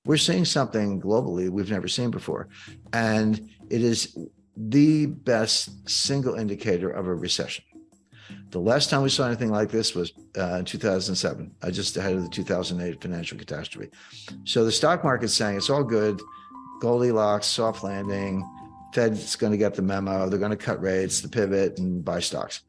We're seeing something globally we've never seen before. And it is the best single indicator of a recession. The last time we saw anything like this was in 2007, just ahead of the 2008 financial catastrophe. So the stock market's saying it's all good, Goldilocks, soft landing, Fed's going to get the memo, they're going to cut rates, the pivot, and buy stocks.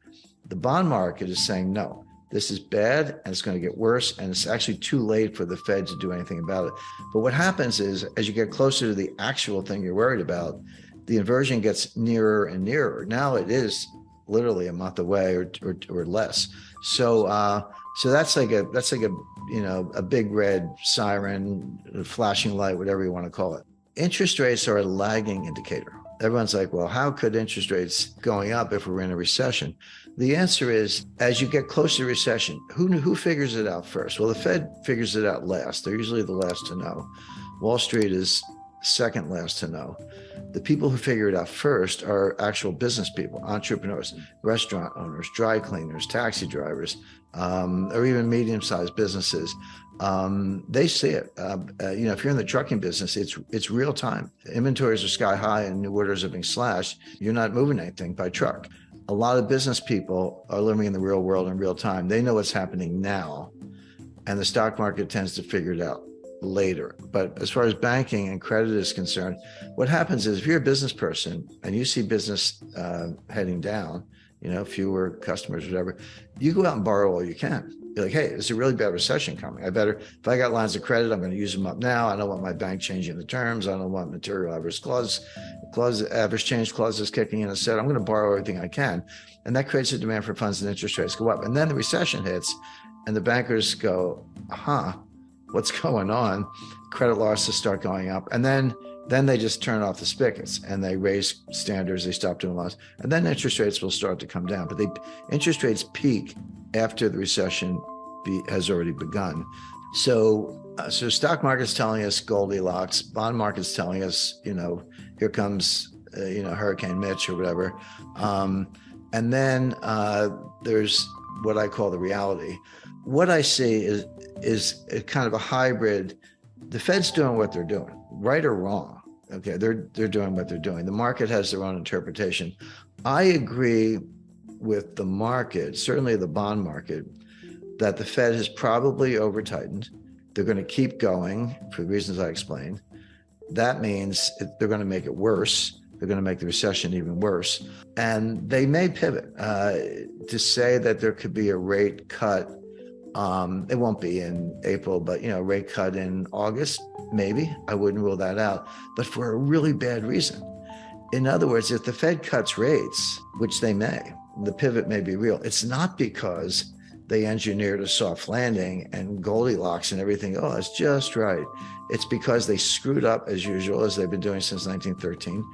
The bond market is saying, no, this is bad and it's going to get worse, and it's actually too late for the Fed to do anything about it. But what happens is, as you get closer to the actual thing you're worried about, the inversion gets nearer and nearer. Now it is literally a month away or less. So that's like a big red siren, flashing light, whatever you want to call it. Interest rates are a lagging indicator. Everyone's like, well, how could interest rates going up if we're in a recession? The answer is, as you get closer to recession, who figures it out first? Well, the Fed figures it out last. They're usually the last to know. Wall Street is second last to know. The people who figure it out first are actual business people, entrepreneurs, restaurant owners, dry cleaners, taxi drivers, or even medium-sized businesses. They see it. If you're in the trucking business, it's real time. Inventories are sky high and new orders are being slashed. You're not moving anything by truck. A lot of business people are living in the real world in real time. They know what's happening now, and the stock market tends to figure it out later. But as far as banking and credit is concerned, what happens is, if you're a business person and you see business heading down, fewer customers, whatever, you go out and borrow all you can. You're like, hey, there's a really bad recession coming. If I got lines of credit, I'm going to use them up now. I don't want my bank changing the terms. I don't want material adverse adverse change clauses kicking in. Instead, I'm going to borrow everything I can. And that creates a demand for funds, and interest rates go up. And then the recession hits and the bankers go, what's going on? Credit losses start going up. And then they just turn off the spigots and they raise standards. They stop doing loans. And then interest rates will start to come down. But interest rates peak after the recession has already begun. So stock market's telling us Goldilocks, bond market's telling us, here comes, Hurricane Mitch or whatever. And then there's what I call the reality. What I see is a kind of a hybrid. The Fed's doing what they're doing, right or wrong. Okay, they're doing what they're doing. The market has their own interpretation. I agree with the market, certainly the bond market, that the Fed has probably over-tightened. They're going to keep going for the reasons I explained. That means they're going to make it worse. They're going to make the recession even worse. And they may pivot to say that there could be a rate cut. It won't be in April, but rate cut in August, maybe. I wouldn't rule that out, but for a really bad reason. In other words, if the Fed cuts rates, which they may, the pivot may be real. It's not because they engineered a soft landing and Goldilocks and everything. Oh, it's just right. It's because they screwed up as usual, as they've been doing since 1913.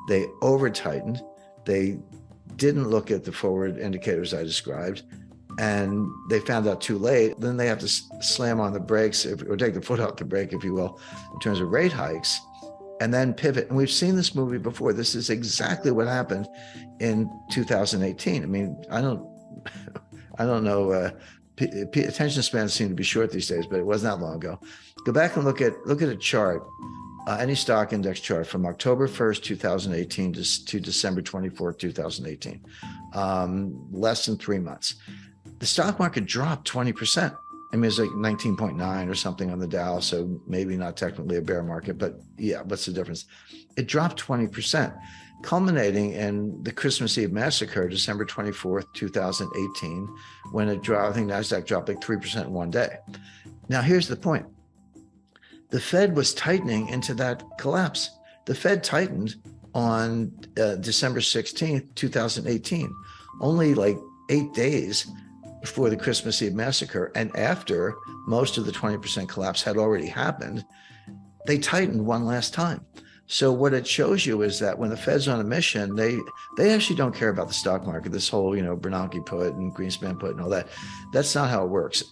They over-tightened. They didn't look at the forward indicators I described, and they found out too late. Then they have to slam on the brakes or take the foot off the brake, if you will, in terms of rate hikes, and then pivot. And we've seen this movie before. This is exactly what happened in 2018. I mean, I don't know. Attention spans seem to be short these days, but it wasn't that long ago. Go back and look at a chart, any stock index chart from October 1st, 2018 to December 24th, 2018, less than 3 months. The stock market dropped 20%. I mean, it's like 19.9 or something on the Dow, so maybe not technically a bear market, but yeah, what's the difference? It dropped 20%, culminating in the Christmas Eve massacre, December 24th, 2018, when it dropped. I think NASDAQ dropped like 3% in one day. Now, here's the point. The Fed was tightening into that collapse. The Fed tightened on December 16th, 2018, only like 8 days before the Christmas Eve massacre, and after most of the 20% collapse had already happened. They tightened one last time. So what it shows you is that when the Fed's on a mission, they actually don't care about the stock market, this whole, Bernanke put and Greenspan put and all that. That's not how it works.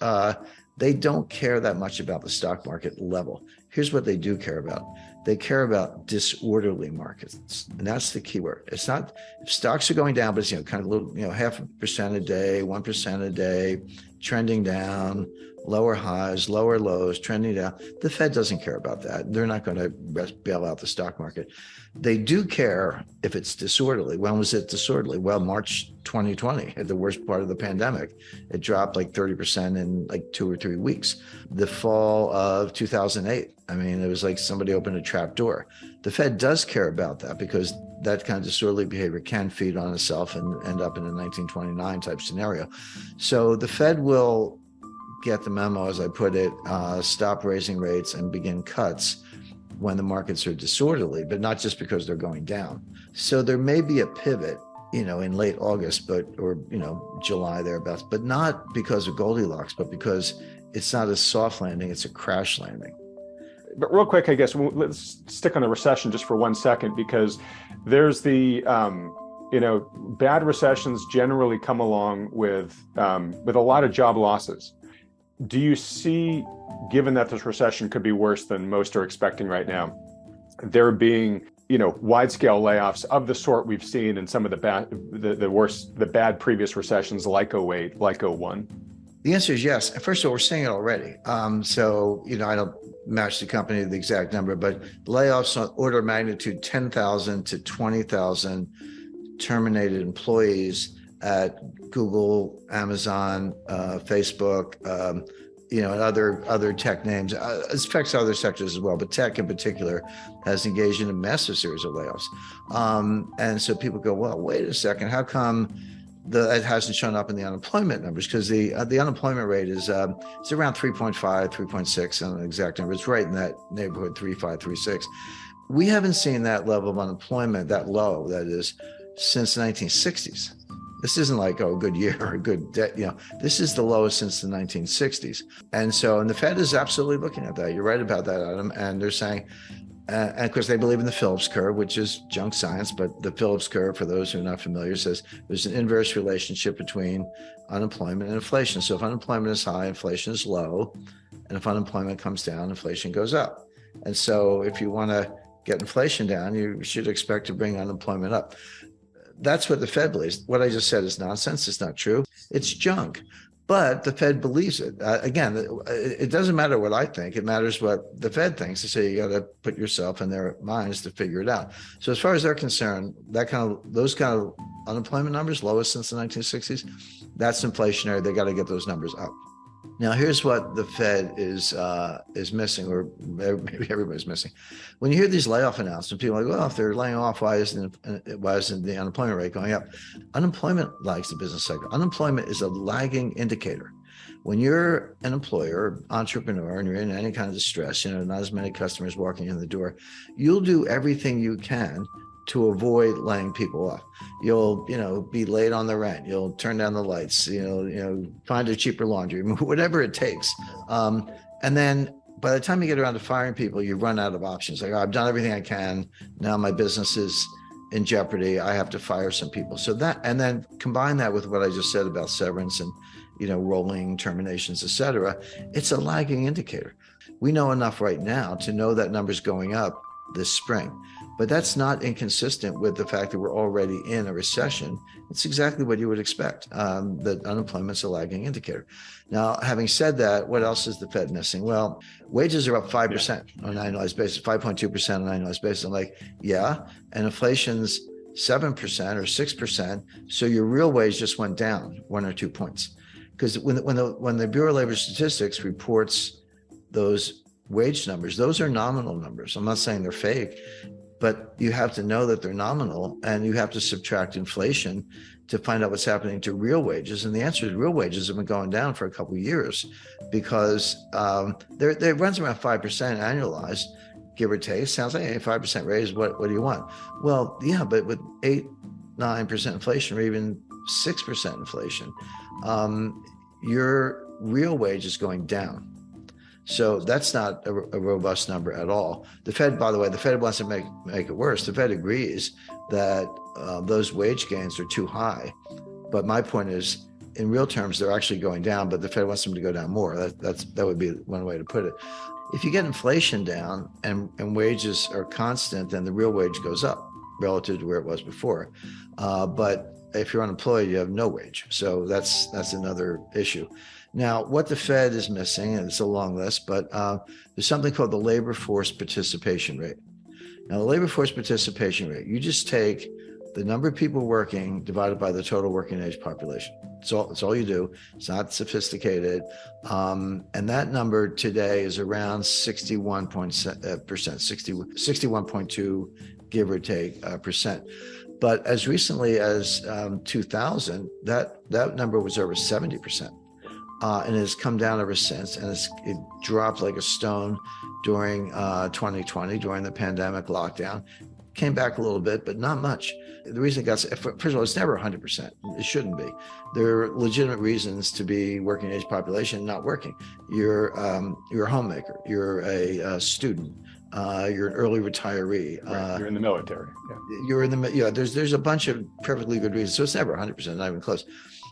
They don't care that much about the stock market level. Here's what they do care about. They care about disorderly markets. And that's the key word. It's not, if stocks are going down, but it's, kind of a little, 0.5% a day, 1% a day, trending down, lower highs, lower lows, trending down. The Fed doesn't care about that. They're not going to bail out the stock market. They do care if it's disorderly. When was it disorderly? Well, March 2020, at the worst part of the pandemic. It dropped like 30% in like 2 or 3 weeks. The fall of 2008, I mean, it was like somebody opened a trap door. The Fed does care about that because that kind of disorderly behavior can feed on itself and end up in a 1929 type scenario. So the Fed will get the memo, as I put it, stop raising rates and begin cuts when the markets are disorderly, but not just because they're going down. So there may be a pivot, in late August, or July thereabouts, but not because of Goldilocks, but because it's not a soft landing, it's a crash landing. But real quick, I guess, let's stick on the recession just for 1 second, because there's the, bad recessions generally come along with a lot of job losses. Do you see, given that this recession could be worse than most are expecting right now, there being, wide-scale layoffs of the sort we've seen in some of the bad previous recessions, like 08, like 01? The answer is yes. First of all, we're seeing it already. I don't match the company to the exact number, but layoffs on order of magnitude 10,000 to 20,000 terminated employees at Google, Amazon, Facebook, and other tech names. It affects other sectors as well, but tech in particular has engaged in a massive series of layoffs. And so people go, well, wait a second, how come it hasn't shown up in the unemployment numbers? Because the unemployment rate is it's around 3.5, 3.6 on the exact number. It's right in that neighborhood, 3.5, 3.6. We haven't seen that level of unemployment, that low, that is, since the 1960s. This isn't like, a good year or a good day. This is the lowest since the 1960s. And the Fed is absolutely looking at that. You're right about that, Adam. And they're saying, and of course, they believe in the Phillips curve, which is junk science. But the Phillips curve, for those who are not familiar, says there's an inverse relationship between unemployment and inflation. So if unemployment is high, inflation is low. And if unemployment comes down, inflation goes up. And so if you want to get inflation down, you should expect to bring unemployment up. That's what the Fed believes. What I just said is nonsense. It's not true. It's junk. But the Fed believes it. Again, it doesn't matter what I think. It matters what the Fed thinks. So you got to put yourself in their minds to figure it out. So as far as they're concerned, those kind of unemployment numbers, lowest since the 1960s, that's inflationary. They got to get those numbers up. Now, here's what the Fed is missing, or maybe everybody's missing. When you hear these layoff announcements, people are like, well, if they're laying off, why isn't the unemployment rate going up? Unemployment lags the business cycle. Unemployment is a lagging indicator. When you're an employer, entrepreneur, and you're in any kind of distress, not as many customers walking in the door, you'll do everything you can to avoid laying people off. You'll, be late on the rent. You'll turn down the lights, find a cheaper laundry, whatever it takes. And then by the time you get around to firing people, you run out of options. Like, I've done everything I can. Now my business is in jeopardy. I have to fire some people. So that, and then combine that with what I just said about severance and, rolling terminations, et cetera. It's a lagging indicator. We know enough right now to know that number's going up this spring. But that's not inconsistent with the fact that we're already in a recession. It's exactly what you would expect, that unemployment's a lagging indicator. Now, having said that, what else is the Fed missing? Well, wages are up 5% on an annualized basis, 5.2% on an annualized basis. I'm like, yeah, and inflation's 7% or 6%. So your real wage just went down 1 or 2 points. Because when the Bureau of Labor Statistics reports those wage numbers, those are nominal numbers. I'm not saying they're fake, but you have to know that they're nominal, and you have to subtract inflation to find out what's happening to real wages. And the answer is real wages have been going down for a couple of years because they runs around 5% annualized, give or take. Sounds like a 5% raise. What do you want? Well, yeah, but with 8-9% inflation, or even 6% inflation, your real wage is going down. So that's not a robust number at all. The Fed, by the way, the Fed wants to make it worse. The Fed agrees that those wage gains are too high. But my point is, in real terms, they're actually going down, but the Fed wants them to go down more. That would be one way to put it. If you get inflation down and wages are constant, then the real wage goes up relative to where it was before. But if you're unemployed, you have no wage. So that's another issue. Now, what the Fed is missing, and it's a long list, but there's something called the labor force participation rate. Now, the labor force participation rate, you just take the number of people working divided by the total working age population. It's all you do. It's not sophisticated. And that number today is around 61%, 61.2, give or take, percent. But as recently as 2000, that number was over 70%. And has come down ever since, and it dropped like a stone during 2020, during the pandemic lockdown. Came back a little bit, but not much. The reason it got, first of all, it's never 100%. It shouldn't be. There are legitimate reasons to be working age population not working. You're a homemaker. You're a student. You're an early retiree. Right. You're in the military. Yeah. You're in the There's a bunch of perfectly good reasons. So it's never 100%, not even close.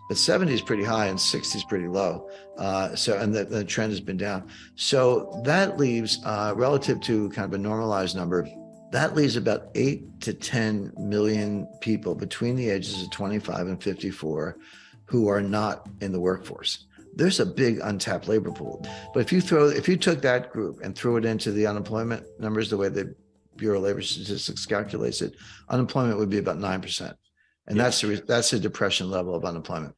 But 70 is pretty high and 60 is pretty low. And the trend has been down. So that leaves, relative to kind of a normalized number, that leaves about 8 to 10 million people between the ages of 25 and 54 who are not in the workforce. There's a big untapped labor pool. But if you took that group and threw it into the unemployment numbers, the way the Bureau of Labor Statistics calculates it, unemployment would be about 9%. And that's the depression level of unemployment.